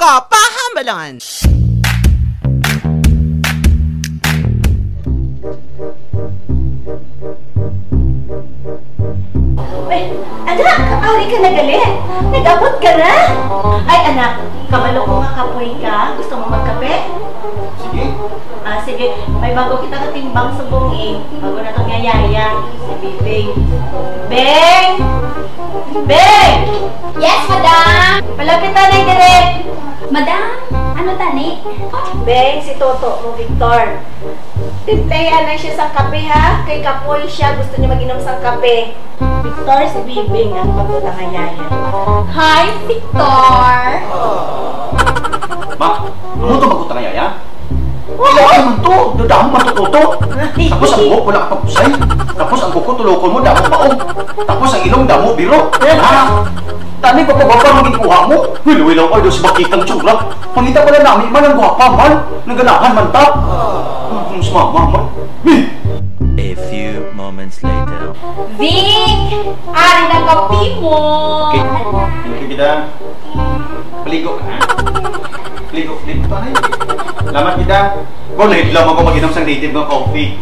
ka pahambalan. Ay, anak, ari ka na galit. Nag-abot ka na. Ay, anak, kabalo ko nga kapoy ka. Gusto mo magkape? Sige. Sige. May bago kita katimbang sa bungi. Bago na itong yayaya. Si Bibing. Beng! Beng! Yes, madam! Palapit na ng direct. Madam, ano tani? Beng, si Toto mo, Victor. Tintayan na siya sa kape, ha? Kay kapoy siya. Gusto niya mag-inom sa kape. Victor, si Bibing ang magutang yaya. Hi, Victor! Ma, ano ito magutang nga yaya? Kailangan naman ito. Dadaan mo matututo. Tapos ang buhok wala kapusay. Tapos ang kuko tulokon mo damo baong. Tapos ang ilong damo biro. Ha? Tani pa pababa maging kuha mo. Wilaw-wilaw ay doon si Bakitang tsura. Pangita pala namin man ang guwapa man. Naganahan man ta. Mas mama man. A few moments later. Vic! Ari na kape mo! Okay kita. Paligo ka na. Paligo pa na. Salamat kita. Kung nahidlam ako mag-inom sa native ng coffee.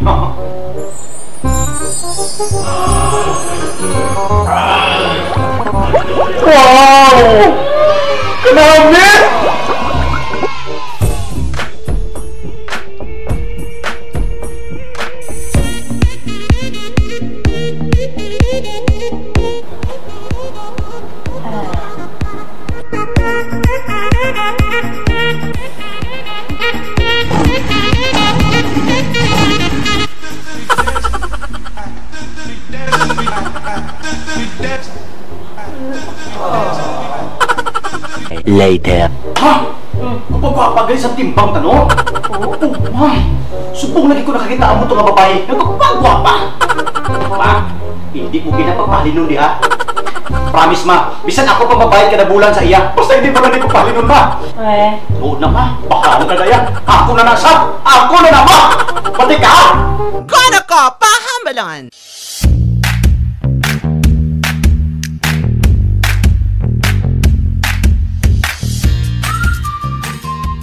Wow! Grabe! Later. Ha? Kapag kapagay sa timbang tanong? Oo, ma. Subong lagi ko nakakita mo ito nga babae. Nagpapagwapa. Pa, hindi mo pinapapalinon di ha? Promise ma, bisan ako pang babae ka na bulan sa iya. Basta hindi pa na di papalinon ma. Oo na ma, baka na yan. Ako na nasab. Ako na na ma. Pati ka. Gana ka pahambalan.